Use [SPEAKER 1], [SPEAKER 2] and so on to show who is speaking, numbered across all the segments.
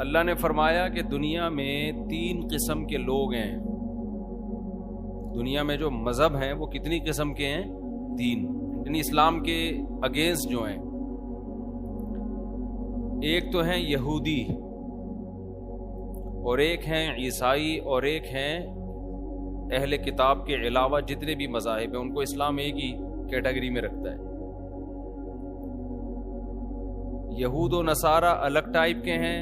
[SPEAKER 1] اللہ نے فرمایا کہ دنیا میں 3 قسم کے لوگ ہیں. دنیا میں جو مذہب ہیں وہ کتنی قسم کے ہیں؟ 3. یعنی اسلام کے اگینسٹ جو ہیں. ایک تو ہیں یہودی، اور ایک ہیں عیسائی، اور ایک ہیں اہل کتاب کے علاوہ جتنے بھی مذاہب ہیں ان کو اسلام ایک ہی کیٹیگری میں رکھتا ہے. یہود و نصارہ الگ ٹائپ کے ہیں،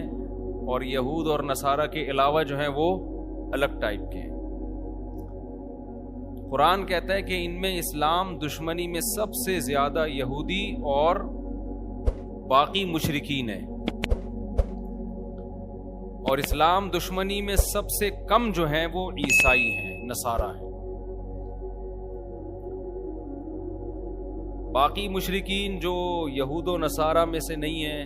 [SPEAKER 1] اور یہود اور نصارہ کے علاوہ جو ہیں وہ الگ ٹائپ کے ہیں. قرآن کہتا ہے کہ ان میں اسلام دشمنی میں سب سے زیادہ یہودی اور باقی مشرکین ہیں، اور اسلام دشمنی میں سب سے کم جو ہیں وہ عیسائی ہیں، نصارہ ہیں. باقی مشرکین جو یہود و نصارہ میں سے نہیں ہیں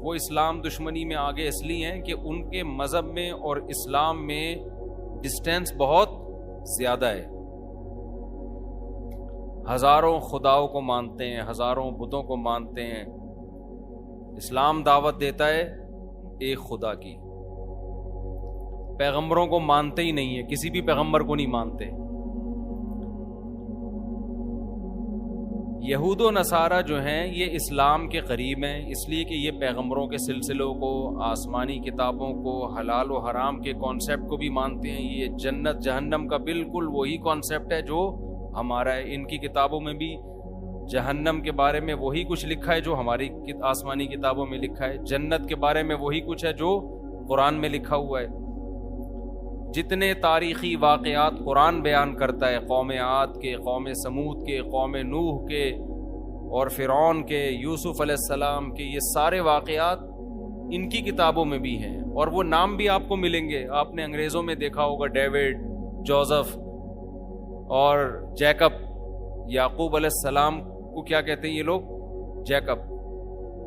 [SPEAKER 1] وہ اسلام دشمنی میں آگے اس لیے ہیں کہ ان کے مذہب میں اور اسلام میں ڈسٹینس بہت زیادہ ہے. ہزاروں خداؤں کو مانتے ہیں، ہزاروں بتوں کو مانتے ہیں. اسلام دعوت دیتا ہے ایک خدا کی. پیغمبروں کو مانتے ہی نہیں ہے، کسی بھی پیغمبر کو نہیں مانتے. یہود و نصارہ جو ہیں یہ اسلام کے قریب ہیں، اس لیے کہ یہ پیغمبروں کے سلسلوں کو، آسمانی کتابوں کو، حلال و حرام کے کانسیپٹ کو بھی مانتے ہیں. یہ جنت جہنم کا بالکل وہی کانسیپٹ ہے جو ہمارا ہے. ان کی کتابوں میں بھی جہنم کے بارے میں وہی کچھ لکھا ہے جو ہماری آسمانی کتابوں میں لکھا ہے. جنت کے بارے میں وہی کچھ ہے جو قرآن میں لکھا ہوا ہے. جتنے تاریخی واقعات قرآن بیان کرتا ہے، قوم عاد کے، قوم سمود کے، قوم نوح کے، اور فرعون کے، یوسف علیہ السلام کے، یہ سارے واقعات ان کی کتابوں میں بھی ہیں. اور وہ نام بھی آپ کو ملیں گے. آپ نے انگریزوں میں دیکھا ہوگا ڈیوڈ، جوزف اور جیکب. یعقوب علیہ السلام کو کیا کہتے ہیں یہ لوگ؟ جیکب.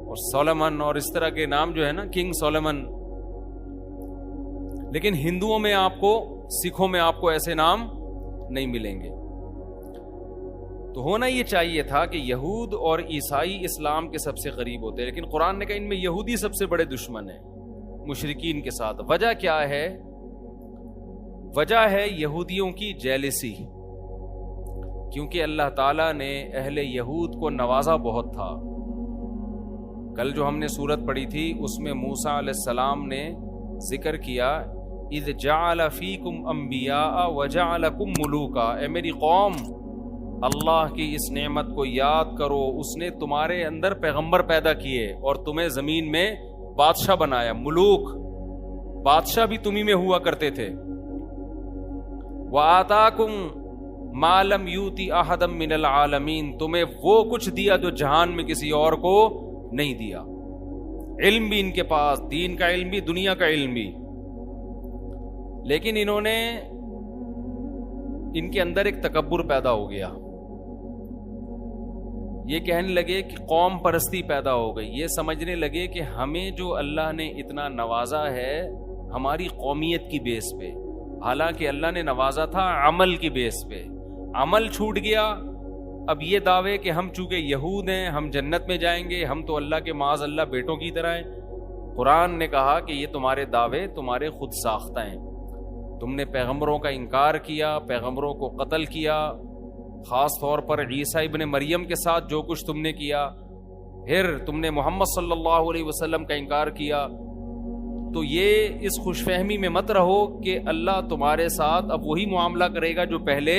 [SPEAKER 1] اور سولمن اور اس طرح کے نام جو ہے نا، کنگ سولمن. لیکن ہندوؤں میں آپ کو، سکھوں میں آپ کو ایسے نام نہیں ملیں گے. تو ہونا یہ چاہیے تھا کہ یہود اور عیسائی اسلام کے سب سے قریب ہوتے ہیں، لیکن قرآن نے کہا ان میں یہودی سب سے بڑے دشمن ہیں مشرکین کے ساتھ. وجہ کیا ہے؟ وجہ ہے یہودیوں کی جیلسی، کیونکہ اللہ تعالیٰ نے اہل یہود کو نوازا بہت تھا. کل جو ہم نے سورت پڑھی تھی اس میں موسیٰ علیہ السلام نے ذکر کیا، اذ جعل فیکم انبیاء وجعلکم ملوکا. اے میری قوم، اللہ کی اس نعمت کو یاد کرو، اس نے تمہارے اندر پیغمبر پیدا کیے اور تمہیں زمین میں بادشاہ بنایا. ملوک، بادشاہ بھی تمہیں میں ہوا کرتے تھے. وآتاکم ما لم یؤتی احدا من العالمین. تمہیں وہ کچھ دیا جو جہان میں کسی اور کو نہیں دیا. علم بھی ان کے پاس، دین کا علم بھی، دنیا کا علم بھی. لیکن انہوں نے، ان کے اندر ایک تکبر پیدا ہو گیا. یہ کہنے لگے کہ قوم پرستی پیدا ہو گئی. یہ سمجھنے لگے کہ ہمیں جو اللہ نے اتنا نوازا ہے ہماری قومیت کی بیس پہ، حالانکہ اللہ نے نوازا تھا عمل کی بیس پہ. عمل چھوٹ گیا. اب یہ دعوے کہ ہم چونکہ یہود ہیں ہم جنت میں جائیں گے، ہم تو اللہ کے معاذ اللہ بیٹوں کی طرح ہیں. قرآن نے کہا کہ یہ تمہارے دعوے تمہارے خود ساختہ ہیں. تم نے پیغمبروں کا انکار کیا، پیغمبروں کو قتل کیا، خاص طور پر عیسیٰ ابن مریم کے ساتھ جو کچھ تم نے کیا. پھر تم نے محمد صلی اللہ علیہ وسلم کا انکار کیا. تو یہ اس خوش فہمی میں مت رہو کہ اللہ تمہارے ساتھ اب وہی معاملہ کرے گا جو پہلے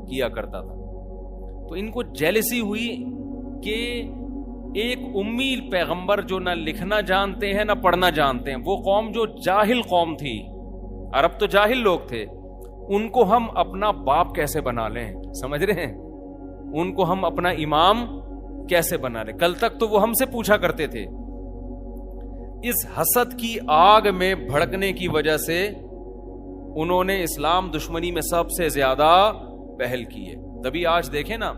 [SPEAKER 1] کیا کرتا تھا. تو ان کو جیلسی ہوئی کہ ایک امی پیغمبر جو نہ لکھنا جانتے ہیں نہ پڑھنا جانتے ہیں، وہ قوم جو جاہل قوم تھی، عرب تو جاہل لوگ تھے، ان کو ہم اپنا باپ کیسے بنا لیں؟ سمجھ رہے ہیں؟ ان کو ہم اپنا امام کیسے بنا لیں؟ کل تک تو وہ ہم سے پوچھا کرتے تھے. اس حسد کی آگ میں بھڑکنے کی وجہ سے انہوں نے اسلام دشمنی میں سب سے زیادہ پہل کی ہے. تبھی آج دیکھیں نا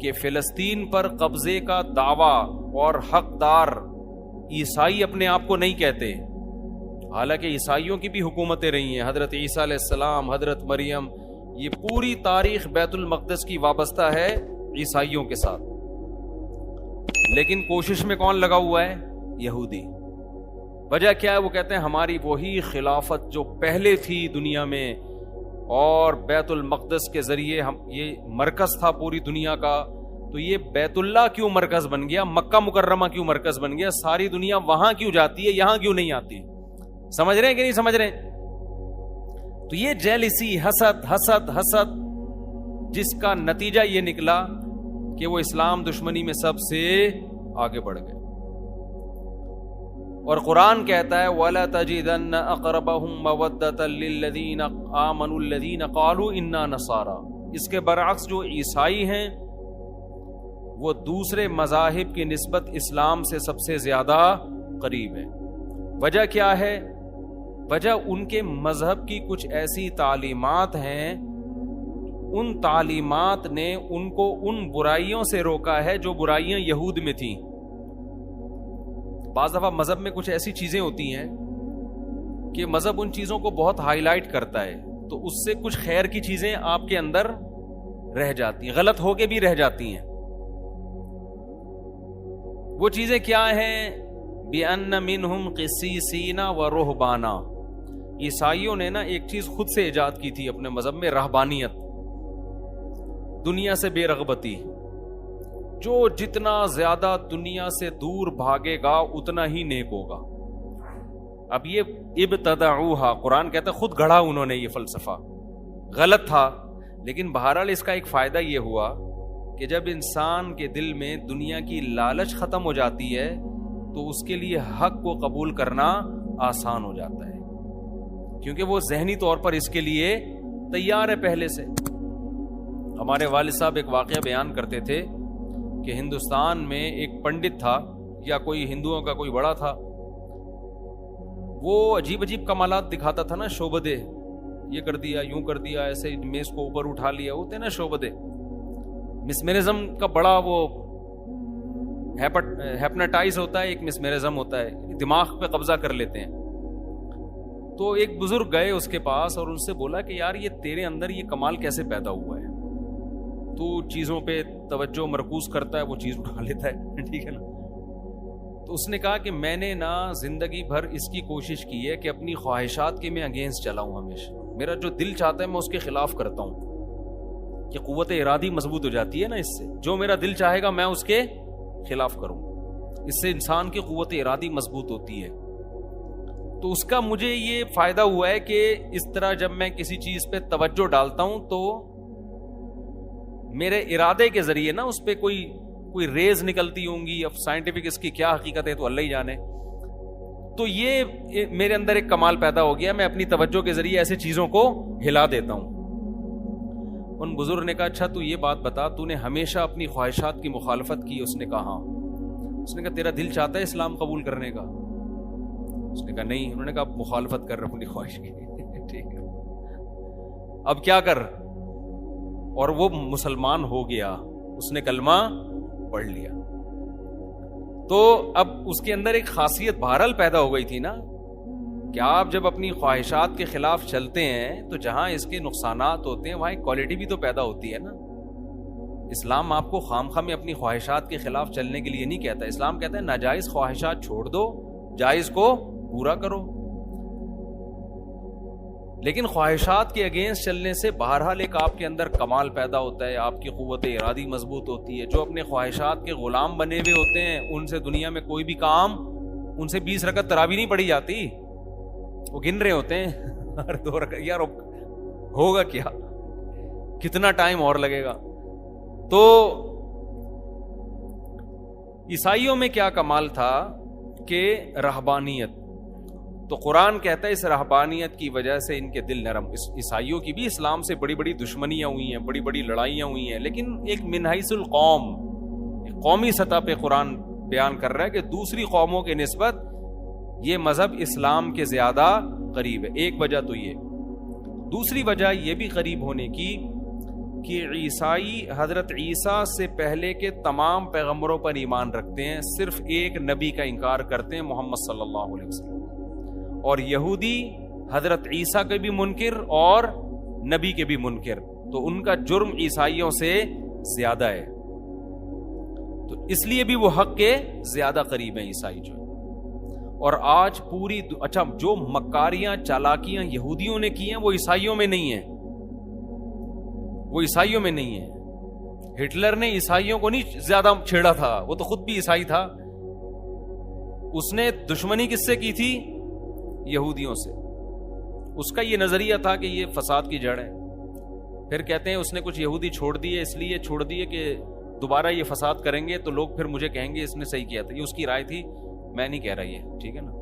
[SPEAKER 1] کہ فلسطین پر قبضے کا دعویٰ اور حقدار عیسائی اپنے آپ کو نہیں کہتے، حالانکہ عیسائیوں کی بھی حکومتیں رہی ہیں. حضرت عیسیٰ علیہ السلام، حضرت مریم، یہ پوری تاریخ بیت المقدس کی وابستہ ہے عیسائیوں کے ساتھ. لیکن کوشش میں کون لگا ہوا ہے؟ یہودی. وجہ کیا ہے؟ وہ کہتے ہیں ہماری وہی خلافت جو پہلے تھی دنیا میں، اور بیت المقدس کے ذریعے ہم یہ مرکز تھا پوری دنیا کا، تو یہ بیت اللہ کیوں مرکز بن گیا، مکہ مکرمہ کیوں مرکز بن گیا، ساری دنیا وہاں کیوں جاتی ہے، یہاں کیوں نہیں آتی؟ سمجھ رہے ہیں کہ نہیں سمجھ رہے ہیں؟ تو یہ جیلسی، حسد حسد حسد، جس کا نتیجہ یہ نکلا کہ وہ اسلام دشمنی میں سب سے آگے بڑھ گئے۔ اور قرآن کہتا ہے وَلَا تَجِدَنَّ أَقْرَبَهُمْ مَوَدَّةً لِّلَّذِينَ آمَنُوا الَّذِينَ قَالُوا إِنَّا نَصَارَىٰ۔ اس کے برعکس جو عیسائی ہیں وہ دوسرے مذاہب کی نسبت اسلام سے سب سے زیادہ قریب ہیں۔ وجہ کیا ہے؟ وجہ ان کے مذہب کی کچھ ایسی تعلیمات ہیں، ان تعلیمات نے ان کو ان برائیوں سے روکا ہے جو برائیاں یہود میں تھیں۔ بعض دفعہ مذہب میں کچھ ایسی چیزیں ہوتی ہیں کہ مذہب ان چیزوں کو بہت ہائی لائٹ کرتا ہے، تو اس سے کچھ خیر کی چیزیں آپ کے اندر رہ جاتی ہیں، غلط ہو کے بھی رہ جاتی ہیں۔ وہ چیزیں کیا ہیں؟ بِأَنَّ مِنْهُمْ قِسِّيسِينَ وَرُهْبَانًا۔ عیسائیوں نے نا ایک چیز خود سے ایجاد کی تھی اپنے مذہب میں، رہبانیت، دنیا سے بے رغبتی۔ جو جتنا زیادہ دنیا سے دور بھاگے گا اتنا ہی نیک ہوگا۔ اب یہ ابتدعوہا، قرآن کہتا ہے خود گڑھا انہوں نے یہ فلسفہ، غلط تھا، لیکن بہرحال اس کا ایک فائدہ یہ ہوا کہ جب انسان کے دل میں دنیا کی لالچ ختم ہو جاتی ہے تو اس کے لیے حق کو قبول کرنا آسان ہو جاتا ہے، کیونکہ وہ ذہنی طور پر اس کے لیے تیار ہے پہلے سے۔ ہمارے والد صاحب ایک واقعہ بیان کرتے تھے کہ ہندوستان میں ایک پنڈت تھا، یا کوئی ہندوؤں کا کوئی بڑا تھا، وہ عجیب عجیب کمالات دکھاتا تھا نا، شعبدے، یہ کر دیا، یوں کر دیا، ایسے میز کو اوپر اٹھا لیا، ہوتے نا شعبدے۔ مسمرزم کا بڑا وہ ہیپناٹائز ہوتا ہے، ایک مسمرزم ہوتا ہے، دماغ پہ قبضہ کر لیتے ہیں۔ تو ایک بزرگ گئے اس کے پاس اور ان سے بولا کہ یار یہ تیرے اندر یہ کمال کیسے پیدا ہوا ہے؟ تو چیزوں پہ توجہ مرکوز کرتا ہے، وہ چیز اٹھا لیتا ہے، ٹھیک ہے نا۔ تو اس نے کہا کہ میں نے نا زندگی بھر اس کی کوشش کی ہے کہ اپنی خواہشات کے میں اگینسٹ چلاؤں، ہمیشہ میرا جو دل چاہتا ہے میں اس کے خلاف کرتا ہوں، کہ قوت ارادی مضبوط ہو جاتی ہے نا اس سے، جو میرا دل چاہے گا میں اس کے خلاف کروں، اس سے انسان کی قوت ارادی مضبوط ہوتی ہے۔ تو اس کا مجھے یہ فائدہ ہوا ہے کہ اس طرح جب میں کسی چیز پہ توجہ ڈالتا ہوں تو میرے ارادے کے ذریعے نا اس پہ کوئی ریز نکلتی ہوں گی، اب سائنٹیفک اس کی کیا حقیقت ہے تو اللہ ہی جانے۔ تو یہ میرے اندر ایک کمال پیدا ہو گیا، میں اپنی توجہ کے ذریعے ایسے چیزوں کو ہلا دیتا ہوں۔ ان بزرگ نے کہا اچھا تو یہ بات بتا، تو نے ہمیشہ اپنی خواہشات کی مخالفت کی؟ اس نے کہا ہاں۔ اس نے کہا تیرا دل چاہتا ہے اسلام قبول کرنے کا؟ اس نے کہا نہیں۔ انہوں نے کہا مخالفت کر رہا اپنی خواہش کی، ٹھیک ہے، اب کیا کر؟ اور وہ مسلمان ہو گیا، اس نے کلمہ پڑھ لیا۔ تو اب اس کے اندر ایک خاصیت بہرحال پیدا ہو گئی تھی نا کہ آپ جب اپنی خواہشات کے خلاف چلتے ہیں تو جہاں اس کے نقصانات ہوتے ہیں وہاں ایک کوالٹی بھی تو پیدا ہوتی ہے نا۔ اسلام آپ کو خامخواہ میں اپنی خواہشات کے خلاف چلنے کے لیے نہیں کہتا، اسلام کہتا ہے ناجائز خواہشات چھوڑ دو، جائز کو پورا کرو۔ لیکن خواہشات کے اگینسٹ چلنے سے بہرحال ایک آپ کے اندر کمال پیدا ہوتا ہے، آپ کی قوت ارادی مضبوط ہوتی ہے۔ جو اپنے خواہشات کے غلام بنے ہوئے ہوتے ہیں ان سے دنیا میں کوئی بھی کام، ان سے 20 رکعت تراویح نہیں پڑھی جاتی، وہ گن رہے ہوتے ہیں ہر 2 رکعت، یار ہوگا کیا، کتنا ٹائم اور لگے گا۔ تو عیسائیوں میں کیا کمال تھا کہ رہبانیت، تو قرآن کہتا ہے اس رہبانیت کی وجہ سے ان کے دل نرم۔ عیسائیوں کی بھی اسلام سے بڑی بڑی دشمنیاں ہوئی ہیں، بڑی بڑی لڑائیاں ہوئی ہیں، لیکن ایک من حیث القوم، قومی سطح پہ قرآن بیان کر رہا ہے کہ دوسری قوموں کے نسبت یہ مذہب اسلام کے زیادہ قریب ہے۔ ایک وجہ تو یہ، دوسری وجہ یہ بھی قریب ہونے کی کہ عیسائی حضرت عیسیٰ سے پہلے کے تمام پیغمبروں پر ایمان رکھتے ہیں، صرف ایک نبی کا انکار کرتے ہیں، محمد صلی اللہ علیہ وسلم، اور یہودی حضرت عیسیٰ کے بھی منکر اور نبی کے بھی منکر، تو ان کا جرم عیسائیوں سے زیادہ ہے، تو اس لیے بھی وہ حق کے زیادہ قریب ہیں عیسائی جو ہے۔ اور آج پوری اچھا جو مکاریاں چالاکیاں یہودیوں نے کی ہیں وہ عیسائیوں میں نہیں ہیں، وہ عیسائیوں میں نہیں ہیں۔ ہٹلر نے عیسائیوں کو نہیں زیادہ چھیڑا تھا، وہ تو خود بھی عیسائی تھا، اس نے دشمنی کس سے کی تھی؟ یہودیوں سے۔ اس کا یہ نظریہ تھا کہ یہ فساد کی جڑ ہے۔ پھر کہتے ہیں اس نے کچھ یہودی چھوڑ دیے، اس لیے چھوڑ دیے کہ دوبارہ یہ فساد کریں گے تو لوگ پھر مجھے کہیں گے اس نے صحیح کیا تھا۔ یہ اس کی رائے تھی، میں نہیں کہہ رہا یہ، ٹھیک ہے نا،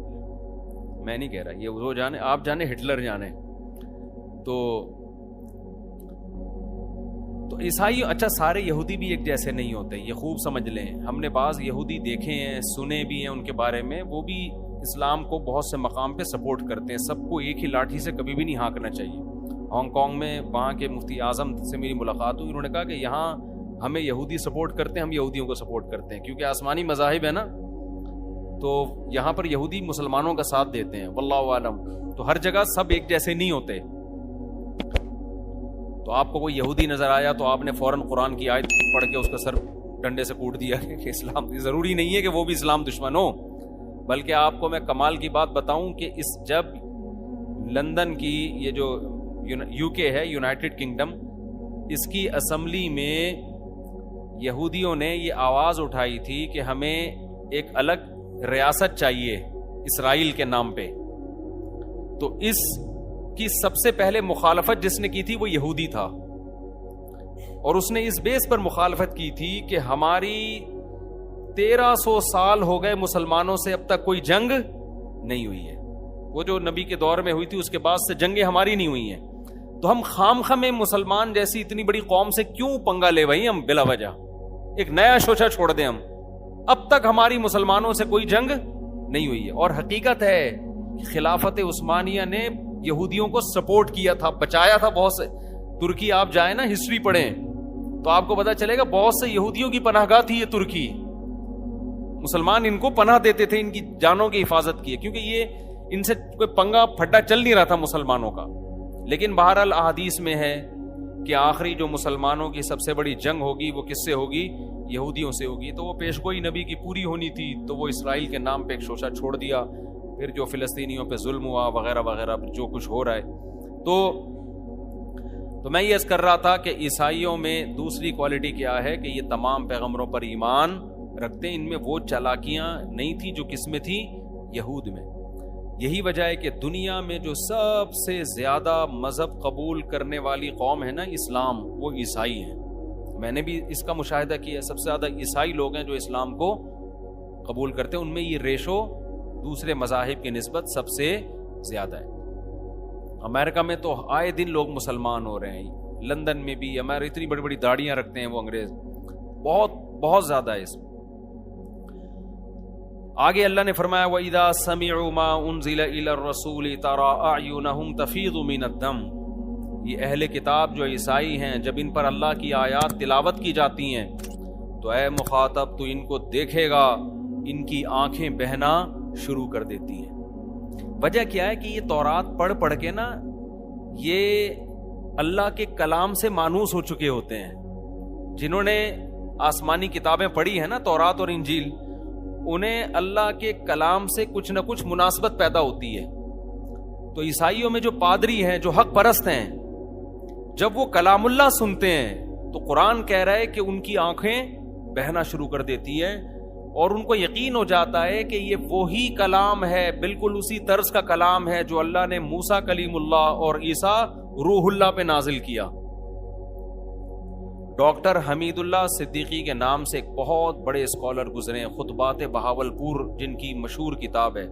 [SPEAKER 1] میں نہیں کہہ رہا یہ، وہ جانے، آپ جانے، ہٹلر جانے۔ تو عیسائی، اچھا سارے یہودی بھی ایک جیسے نہیں ہوتے، یہ خوب سمجھ لیں۔ ہم نے بعض یہودی دیکھے ہیں، سنے بھی ہیں ان کے بارے میں، وہ بھی اسلام کو بہت سے مقام پہ سپورٹ کرتے ہیں۔ سب کو ایک ہی لاٹھی سے کبھی بھی نہیں ہانکنا چاہیے۔ ہانگ کانگ میں وہاں کے مفتی اعظم سے میری ملاقات ہوئی، انہوں نے کہا کہ یہاں ہمیں یہودی سپورٹ کرتے ہیں، ہم یہودیوں کو سپورٹ کرتے ہیں، کیونکہ آسمانی مذاہب ہے نا، تو یہاں پر یہودی مسلمانوں کا ساتھ دیتے ہیں، واللہ عالم۔ تو ہر جگہ سب ایک جیسے نہیں ہوتے۔ تو آپ کو کوئی یہودی نظر آیا تو آپ نے فوراً قرآن کی آیت پڑھ کے اس کا سر ڈنڈے سے کوٹ دیا کہ اسلام، ضروری نہیں ہے کہ وہ بھی اسلام دشمن ہو، بلکہ آپ کو میں کمال کی بات بتاؤں کہ جب لندن کی یہ جو یو کے ہے، یونائٹڈ کنگڈم، اس کی اسمبلی میں یہودیوں نے یہ آواز اٹھائی تھی کہ ہمیں ایک الگ ریاست چاہیے اسرائیل کے نام پہ، تو اس کی سب سے پہلے مخالفت جس نے کی تھی وہ یہودی تھا، اور اس نے اس بیس پر مخالفت کی تھی کہ ہماری 1300 سال ہو گئے مسلمانوں سے اب تک کوئی جنگ نہیں ہوئی ہے، وہ جو نبی کے دور میں ہوئی تھی اس کے بعد سے جنگیں ہماری نہیں ہوئی ہیں، تو ہم خامخواہ میں مسلمان جیسی اتنی بڑی قوم سے کیوں پنگا لے بھائی، ہم بلا وجہ ایک نیا شوشہ چھوڑ دیں، ہم اب تک ہماری مسلمانوں سے کوئی جنگ نہیں ہوئی ہے۔ اور حقیقت ہے خلافت عثمانیہ نے یہودیوں کو سپورٹ کیا تھا، بچایا تھا بہت سے۔ ترکی آپ جائیں نا، ہسٹری پڑھیں تو آپ کو پتا چلے گا بہت سے یہودیوں کی پناہ گاہ تھی یہ ترکی، مسلمان ان کو پناہ دیتے تھے، ان کی جانوں کی حفاظت کی، کیونکہ یہ ان سے کوئی پنگا پھڈا چل نہیں رہا تھا مسلمانوں کا۔ لیکن بہرحال احادیث میں ہے کہ آخری جو مسلمانوں کی سب سے بڑی جنگ ہوگی وہ کس سے ہوگی؟ یہودیوں سے ہوگی۔ تو وہ پیشگوئی نبی کی پوری ہونی تھی، تو وہ اسرائیل کے نام پہ ایک شوشہ چھوڑ دیا، پھر جو فلسطینیوں پہ ظلم ہوا وغیرہ وغیرہ جو کچھ ہو رہا ہے۔ تو میں یہ عرض کر رہا تھا کہ عیسائیوں میں دوسری کوالٹی کیا ہے کہ یہ تمام پیغمبروں پر ایمان رکھتے ہیں، ان میں وہ چالاکیاں نہیں تھی جو کس میں تھی؟ یہود میں۔ یہی وجہ ہے کہ دنیا میں جو سب سے زیادہ مذہب قبول کرنے والی قوم ہے نا اسلام، وہ عیسائی ہیں۔ میں نے بھی اس کا مشاہدہ کیا، سب سے زیادہ عیسائی لوگ ہیں جو اسلام کو قبول کرتے ہیں، ان میں یہ ریشو دوسرے مذاہب کی نسبت سب سے زیادہ ہے۔ امریکہ میں تو آئے دن لوگ مسلمان ہو رہے ہیں، لندن میں بھی، ہمارے اتنی بڑی بڑی داڑیاں رکھتے ہیں وہ انگریز، بہت بہت زیادہ ہے اس میں۔ آگے اللہ نے فرمایا وَإِذَا سَمِعُوا مَا أُنزِلَ إِلَى الرَّسُولِ تَرَىٰ أَعْيُنَهُمْ تَفِيضُ مِنَ الدَّمْعِ، یہ اہل کتاب جو عیسائی ہیں، جب ان پر اللہ کی آیات تلاوت کی جاتی ہیں تو اے مخاطب تو ان کو دیکھے گا ان کی آنکھیں بہنا شروع کر دیتی ہیں۔ وجہ کیا ہے کہ یہ تورات پڑھ پڑھ کے نا یہ اللہ کے کلام سے مانوس ہو چکے ہوتے ہیں۔ جنہوں نے آسمانی کتابیں پڑھی ہیں نا، تورات اور انجیل، انہیں اللہ کے کلام سے کچھ نہ کچھ مناسبت پیدا ہوتی ہے۔ تو عیسائیوں میں جو پادری ہیں، جو حق پرست ہیں، جب وہ کلام اللہ سنتے ہیں تو قرآن کہہ رہا ہے کہ ان کی آنکھیں بہنا شروع کر دیتی ہیں، اور ان کو یقین ہو جاتا ہے کہ یہ وہی کلام ہے، بالکل اسی طرز کا کلام ہے جو اللہ نے موسیٰ کلیم اللہ اور عیسیٰ روح اللہ پہ نازل کیا۔ ڈاکٹر حمید اللہ صدیقی کے نام سے ایک بہت بڑے اسکالر گزرے ہیں، خطبات بہاولپور جن کی مشہور کتاب ہے۔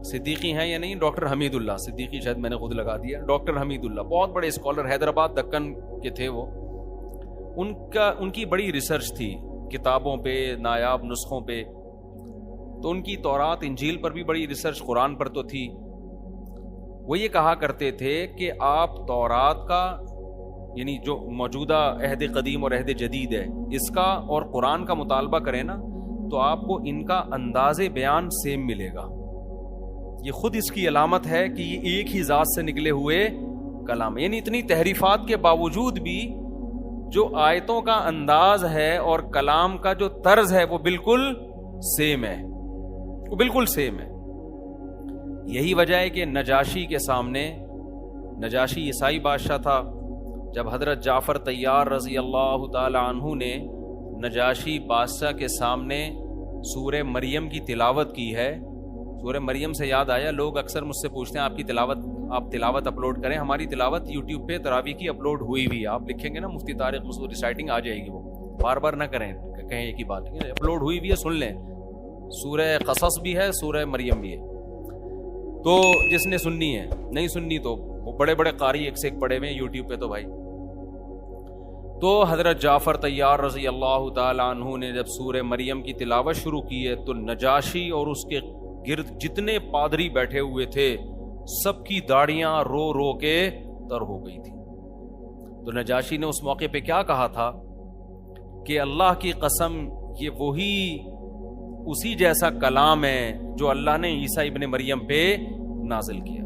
[SPEAKER 1] صدیقی ہیں یا نہیں؟ ڈاکٹر حمید اللہ صدیقی، شاید میں نے خود لگا دیا، ڈاکٹر حمید اللہ بہت بڑے اسکالر، حیدرآباد دکن کے تھے وہ۔ ان کی بڑی ریسرچ تھی کتابوں پہ، نایاب نسخوں پہ، تو ان کی تورات انجیل پر بھی بڑی ریسرچ، قرآن پر تو تھی۔ وہ یہ کہا کرتے تھے کہ آپ تورات کا، یعنی جو موجودہ عہد قدیم اور عہد جدید ہے، اس کا اور قرآن کا مطالبہ کریں نا تو آپ کو ان کا انداز بیان سیم ملے گا۔ یہ خود اس کی علامت ہے کہ یہ ایک ہی ذات سے نکلے ہوئے کلام، یعنی اتنی تحریفات کے باوجود بھی جو آیتوں کا انداز ہے اور کلام کا جو طرز ہے وہ بالکل سیم ہے۔ وہ بالکل سیم ہے. یہی وجہ ہے کہ نجاشی کے سامنے، نجاشی عیسائی بادشاہ تھا، جب حضرت جعفر طیار رضی اللہ تعالی عنہ نے نجاشی بادشاہ کے سامنے سورہ مریم کی تلاوت کی ہے. سورہ مریم سے یاد آیا، لوگ اکثر مجھ سے پوچھتے ہیں آپ تلاوت اپلوڈ کریں. ہماری تلاوت یوٹیوب پہ تراویح کی اپلوڈ ہوئی بھی ہے، آپ لکھیں گے نا مفتی طارق مسعود ریسائٹنگ آ جائے گی، وہ بار بار نہ کریں، کہیں ایک ہی بات، اپلوڈ ہوئی بھی ہے، سن لیں. سورہ قصص بھی ہے، سورہ مریم بھی ہے. تو جس نے سننی ہے، نہیں سننی تو وہ بڑے بڑے قاری ایک سے ایک پڑے ہوئے ہیں یوٹیوب پہ. تو بھائی، تو حضرت جعفر طیار رضی اللہ تعالی عنہ نے جب سورہ مریم کی تلاوت شروع کی ہے تو نجاشی اور اس کے گرد جتنے پادری بیٹھے ہوئے تھے سب کی داڑیاں رو رو کے تر ہو گئی تھی. تو نجاشی نے اس موقع پہ کیا کہا تھا کہ اللہ کی قسم یہ وہی اسی جیسا کلام ہے جو اللہ نے عیسیٰ ابن مریم پہ نازل کیا.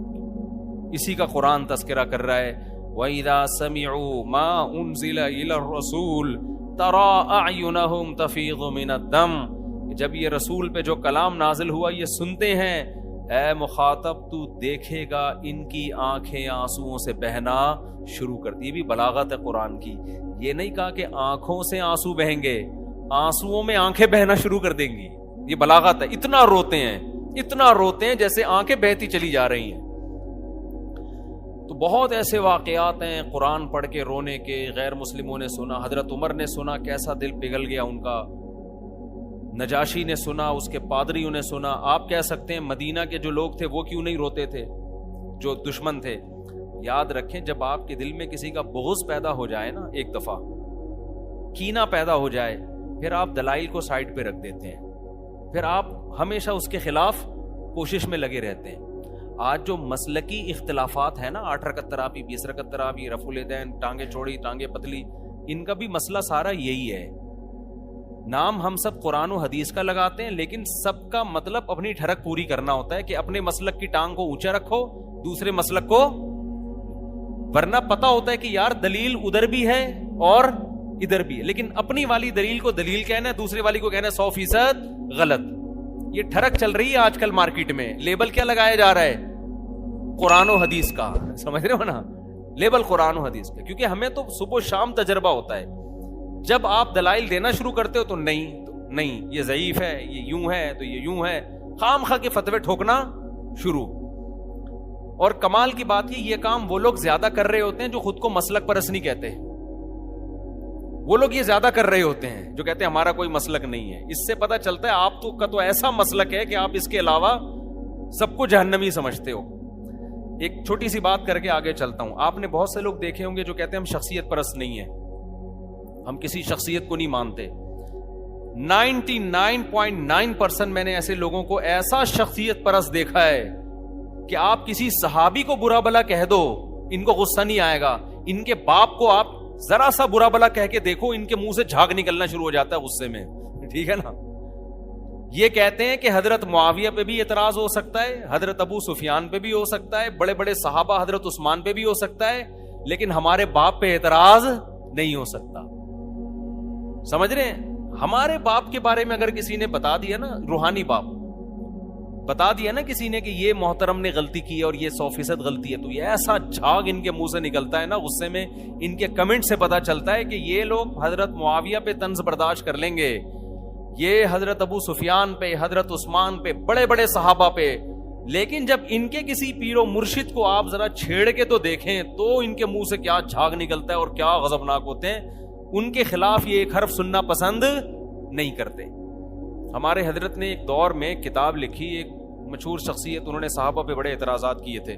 [SPEAKER 1] اسی کا قرآن تذکرہ کر رہا ہے، وَإِذَا سَمِعُوا مَا أُنزِلَ إِلَى الرَّسُولِ تَرَىٰ أَعْيُنَهُمْ تَفِيضُ مِنَ الدَّمْعِ. جب یہ رسول پہ جو کلام نازل ہوا یہ سنتے ہیں، اے مخاطب تو دیکھے گا ان کی آنکھیں آنسوؤں سے بہنا شروع کرتی. یہ بھی بلاغت ہے قرآن کی. یہ نہیں کہا کہ آنکھوں سے آنسو بہیں گے، آنسوؤں میں آنکھیں بہنا شروع کر دیں گی. یہ بلاغت ہے. اتنا روتے ہیں جیسے آنکھیں بہتی چلی جا رہی ہیں. تو بہت ایسے واقعات ہیں قرآن پڑھ کے رونے کے. غیر مسلموں نے سنا، حضرت عمر نے سنا، کیسا دل پگھل گیا ان کا. نجاشی نے سنا، اس کے پادریوں نے سنا. آپ کہہ سکتے ہیں مدینہ کے جو لوگ تھے وہ کیوں نہیں روتے تھے، جو دشمن تھے. یاد رکھیں جب آپ کے دل میں کسی کا بغض پیدا ہو جائے نا، ایک دفعہ کینہ پیدا ہو جائے، پھر آپ دلائل کو سائڈ پہ رکھ دیتے ہیں، پھر آپ ہمیشہ اس کے خلاف کوشش میں لگے رہتے ہیں. آج جو مسلکی اختلافات ہیں نا، 8 رکعت تراویح، 20 رکعت تراویح، رفع الیدین، ٹانگیں چوڑی ٹانگیں پتلی، ان کا بھی مسئلہ سارا یہی ہے. نام ہم سب قرآن و حدیث کا لگاتے ہیں، لیکن سب کا مطلب اپنی ٹھڑک پوری کرنا ہوتا ہے کہ اپنے مسلک کی ٹانگ کو اونچا رکھو، دوسرے مسلک کو، ورنہ پتا ہوتا ہے کہ یار دلیل ادھر بھی ہے اور ادھر بھی ہے، لیکن اپنی والی دلیل کو دلیل کہنا ہے، دوسرے والی کو کہنا ہے 100% غلط. یہ ٹھڑک چل رہی ہے آج کل مارکیٹ میں. لیبل کیا لگایا جا رہا ہے؟ قرآن و حدیث کا. سمجھ رہے ہو نا، لیبل قرآن و حدیث کا. کیونکہ ہمیں تو صبح و شام تجربہ ہوتا ہے. جب آپ دلائل دینا شروع کرتے ہو تو نہیں یہ ضعیف ہے، یہ یوں ہے تو یہ یوں ہے، خام خواہ کے فتوے ٹھوکنا شروع. اور کمال کی بات یہ کام وہ لوگ زیادہ کر رہے ہوتے ہیں جو خود کو مسلک پرست نہیں کہتے. وہ لوگ یہ زیادہ کر رہے ہوتے ہیں جو کہتے ہیں ہمارا کوئی مسلک نہیں ہے. اس سے پتہ چلتا ہے آپ کا تو ایسا مسلک ہے کہ آپ اس کے علاوہ سب کو جہنمی سمجھتے ہو. ایک چھوٹی سی بات کر کے آگے چلتا ہوں. آپ نے بہت سے لوگ دیکھے ہوں گے جو کہتے ہیں ہم شخصیت پرست نہیں ہیں، ہم کسی شخصیت کو نہیں مانتے. 99.9% میں نے ایسے لوگوں کو ایسا شخصیت پرست دیکھا ہے کہ آپ کسی صحابی کو برا بلا کہہ دو ان کو غصہ نہیں آئے گا، ان کے باپ کو آپ ذرا سا برا بلا کہہ کے دیکھو ان کے منہ سے جھاگ نکلنا شروع ہو جاتا ہے غصے میں. ٹھیک ہے نا. یہ کہتے ہیں کہ حضرت معاویہ پہ بھی اعتراض ہو سکتا ہے، حضرت ابو سفیان پہ بھی ہو سکتا ہے، بڑے بڑے صحابہ حضرت عثمان پہ بھی ہو سکتا ہے، لیکن ہمارے باپ پہ اعتراض نہیں ہو سکتا. سمجھ رہے ہیں؟ ہمارے باپ کے بارے میں اگر کسی نے بتا دیا نا، روحانی باپ بتا دیا نا کسی نے کہ یہ محترم نے غلطی کی ہے اور یہ 100% غلطی ہے، تو یہ ایسا جھاگ ان کے منہ سے نکلتا ہے نا غصے میں. ان کے کمنٹ سے پتا چلتا ہے کہ یہ لوگ حضرت معاویہ پہ طنز برداشت کر لیں گے، یہ حضرت ابو سفیان پہ، حضرت عثمان پہ، بڑے بڑے صحابہ پہ، لیکن جب ان کے کسی پیر و مرشد کو آپ ذرا چھیڑ کے تو دیکھیں تو ان کے منہ سے کیا جھاگ نکلتا ہے اور کیا غضبناک ہوتے ہیں. ان کے خلاف یہ ایک حرف سننا پسند نہیں کرتے. ہمارے حضرت نے ایک دور میں کتاب لکھی، ایک مشہور شخصیت، انہوں نے صحابہ پہ بڑے اعتراضات کیے تھے.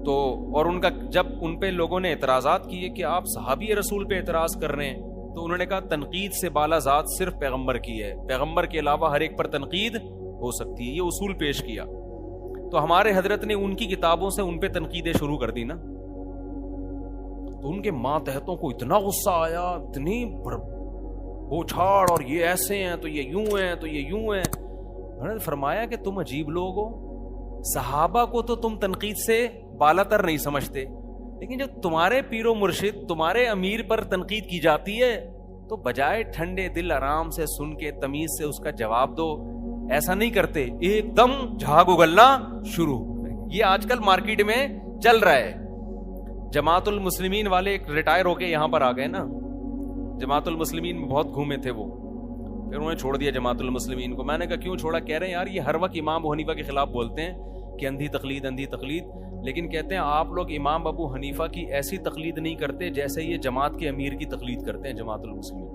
[SPEAKER 1] تو اور ان کا جب ان پہ لوگوں نے اعتراضات کیے کہ آپ صحابی رسول پہ اعتراض کر رہے ہیں، تو انہوں نے کہا تنقید سے بالا ذات صرف پیغمبر کی ہے، پیغمبر کے علاوہ ہر ایک پر تنقید ہو سکتی ہے. یہ اصول پیش کیا. تو ہمارے حضرت نے ان کی کتابوں سے ان پہ تنقیدیں شروع کر دی نا، تو ان کے ماتحتوں کو اتنا غصہ آیا، اتنی بوچھاڑ، اور یہ ایسے ہیں تو یہ یوں ہیں تو یہ یوں ہیں. انہوں نے فرمایا کہ تم عجیب لوگ ہو، صحابہ کو تو تم تنقید سے بالا تر نہیں سمجھتے، لیکن جب تمہارے پیر و مرشد، تمہارے امیر پر تنقید کی جاتی ہے تو بجائے ٹھنڈے دل آرام سے سن کے تمیز سے اس کا جواب دو، ایسا نہیں کرتے, ایک دم جھاگ اگلنا شروع. یہ آج کل مارکیٹ میں چل رہا ہے. جماعت المسلمین والے ریٹائر ہو کے یہاں پر آ گئے نا, جماعت المسلمین میں بہت گھومے تھے وہ, پھر انہوں نے چھوڑ دیا جماعت المسلمین کو. میں نے کہا کیوں چھوڑا؟ کہہ رہے ہیں یار یہ ہر وقت امام ابو حنیفہ کے خلاف بولتے ہیں کہ اندھی تقلید اندھی تقلید, لیکن کہتے ہیں آپ لوگ امام ابو حنیفہ کی ایسی تقلید نہیں کرتے جیسے یہ جماعت کے امیر کی تقلید کرتے ہیں جماعت المسلمین.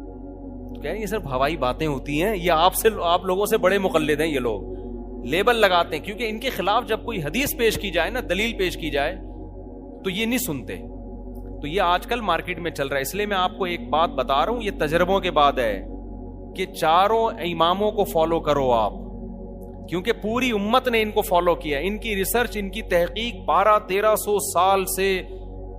[SPEAKER 1] تو کہہ رہے ہیں یہ صرف ہوائی باتیں ہوتی ہیں, یہ آپ لوگوں سے بڑے مقلد ہیں. یہ لوگ لیبل لگاتے ہیں کیونکہ ان کے خلاف جب کوئی حدیث پیش کی جائے نا, دلیل پیش کی جائے, تو یہ نہیں سنتے. تو یہ آج کل مارکیٹ میں چل رہا ہے. اس لیے میں آپ کو ایک بات بتا رہا ہوں, یہ تجربوں کے بعد ہے کہ چاروں اماموں کو فالو کرو آپ, کیونکہ پوری امت نے ان کو فالو کیا. ان کی ریسرچ, ان کی تحقیق 1200-1300 سال سے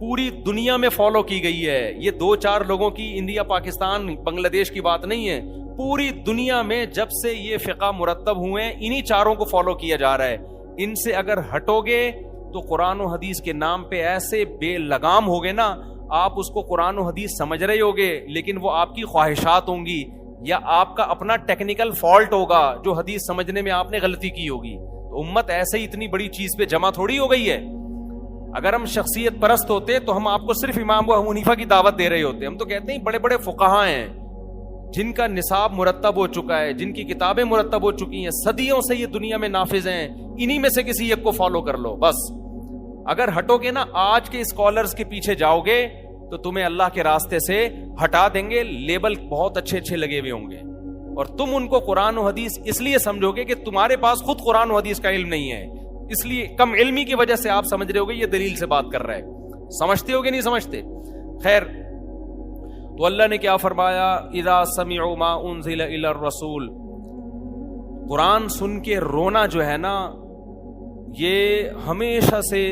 [SPEAKER 1] پوری دنیا میں فالو کی گئی ہے. یہ 2-4 لوگوں کی انڈیا پاکستان بنگلہ دیش کی بات نہیں ہے, پوری دنیا میں جب سے یہ فقہ مرتب ہوئے ہیں انہی چاروں کو فالو کیا جا رہا ہے. ان سے اگر ہٹو گے تو قرآن و حدیث کے نام پہ ایسے بے لگام ہوگے نا, آپ اس کو قرآن و حدیث سمجھ رہے ہوگے لیکن وہ آپ کی خواہشات ہوں گی یا آپ کا اپنا ٹیکنیکل فالٹ ہوگا جو حدیث سمجھنے میں آپ نے غلطی کی ہوگی. تو امت ایسے ہی اتنی بڑی چیز پہ جمع تھوڑی ہو گئی ہے. اگر ہم شخصیت پرست ہوتے تو ہم آپ کو صرف امام ابو حنیفہ کی دعوت دے رہے ہوتے. ہم تو کہتے ہیں بڑے بڑے فقہاء ہیں جن کا نصاب مرتب ہو چکا ہے, جن کی کتابیں مرتب ہو چکی ہیں, صدیوں سے یہ دنیا میں نافذ ہیں, انہی میں سے کسی ایک کو فالو کر لو بس. اگر ہٹو گے نا, آج کے اسکالرز کے پیچھے جاؤ گے تو تمہیں اللہ کے راستے سے ہٹا دیں گے. لیبل بہت اچھے اچھے لگے ہوئے ہوں گے اور تم ان کو قرآن و حدیث اس لیے سمجھو گے کہ تمہارے پاس خود قرآن و حدیث کا علم نہیں ہے, اس لیے کم علمی کی وجہ سے آپ سمجھ رہے ہوگے یہ دلیل سے بات کر رہا ہے. سمجھتے ہوگے نہیں سمجھتے؟ خیر, تو اللہ نے کیا فرمایا, اذا سمعوا ما انزل الی الرسول. قرآن سن کے رونا جو ہے نا, یہ ہمیشہ سے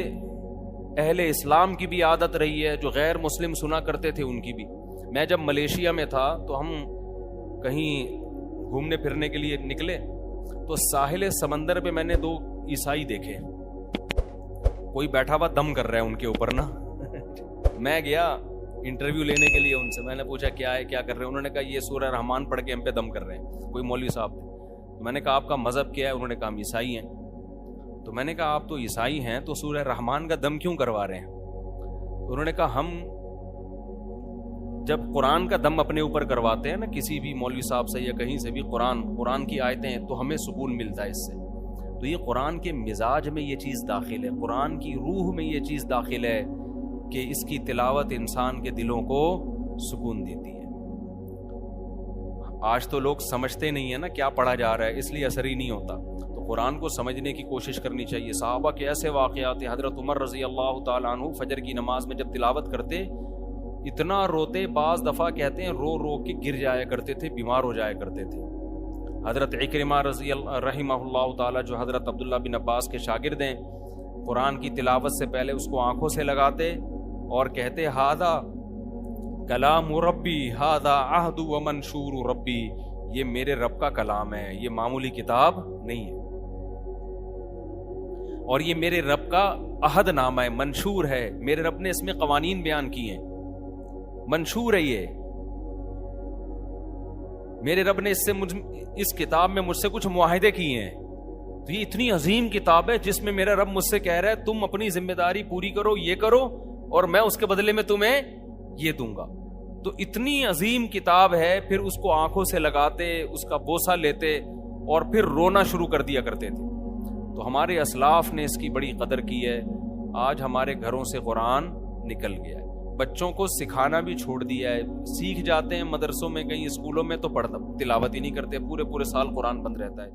[SPEAKER 1] اہل اسلام کی بھی عادت رہی ہے, جو غیر مسلم سنا کرتے تھے ان کی بھی. میں جب ملیشیا میں تھا تو ہم کہیں گھومنے پھرنے کے لیے نکلے تو ساحل سمندر پہ میں نے 2 عیسائی دیکھے, کوئی بیٹھا ہوا دم کر رہا ہے ان کے اوپر نا. میں گیا انٹرویو لینے کے لیے ان سے, میں نے پوچھا کیا ہے, کیا کر رہے ہیں؟ انہوں نے کہا یہ سورہ رحمان پڑھ کے ہم پہ دم کر رہے ہیں. کوئی مولوی صاحب تھے. میں نے کہا آپ کا مذہب کیا ہے؟ انہوں نے کہا ہم عیسائی ہیں. تو میں نے کہا آپ تو عیسائی ہیں تو سورہ رحمان کا دم کیوں کروا رہے ہیں؟ انہوں نے کہا ہم جب قرآن کا دم اپنے اوپر کرواتے ہیں نا کسی بھی مولوی صاحب سے یا کہیں سے بھی, قرآن کی آیتیں, تو ہمیں سکون ملتا ہے اس سے. تو یہ قرآن کے مزاج میں یہ چیز داخل ہے, قرآن کی روح میں یہ چیز داخل ہے کہ اس کی تلاوت انسان کے دلوں کو سکون دیتی ہے. آج تو لوگ سمجھتے نہیں ہیں نا کیا پڑھا جا رہا ہے, اس لیے اثر ہی نہیں ہوتا. تو قرآن کو سمجھنے کی کوشش کرنی چاہیے. صحابہ کے ایسے واقعات ہیں, حضرت عمر رضی اللہ تعالیٰ عنہ فجر کی نماز میں جب تلاوت کرتے اتنا روتے, بعض دفعہ کہتے ہیں رو رو کے گر جایا کرتے تھے, بیمار ہو جایا کرتے تھے. حضرت عکرمہ رضی اللہ رحمہ اللہ تعالیٰ جو حضرت عبداللہ بن عباس کے شاگرد ہیں, قرآن کی تلاوت سے پہلے اس کو آنکھوں سے لگاتے اور کہتے ہاذا کلام ربی ہاذا عہد و منشور ربی, یہ میرے رب کا کلام ہے, یہ معمولی کتاب نہیں ہے, اور یہ میرے رب کا عہد نامہ ہے, منشور ہے, میرے رب نے اس میں قوانین بیان کی ہیں, منشور ہے یہ, میرے رب نے اس کتاب میں مجھ سے کچھ معاہدے کیے ہیں. تو یہ اتنی عظیم کتاب ہے جس میں میرا رب مجھ سے کہہ رہا ہے تم اپنی ذمہ داری پوری کرو, یہ کرو, اور میں اس کے بدلے میں تمہیں یہ دوں گا. تو اتنی عظیم کتاب ہے, پھر اس کو آنکھوں سے لگاتے, اس کا بوسہ لیتے اور پھر رونا شروع کر دیا کرتے تھے. تو ہمارے اسلاف نے اس کی بڑی قدر کی ہے. آج ہمارے گھروں سے قرآن نکل گیا ہے, بچوں کو سکھانا بھی چھوڑ دیا ہے. سیکھ جاتے ہیں مدرسوں میں, کہیں اسکولوں میں, تو پڑھتا تلاوت ہی نہیں کرتے, پورے سال قرآن بند رہتا ہے.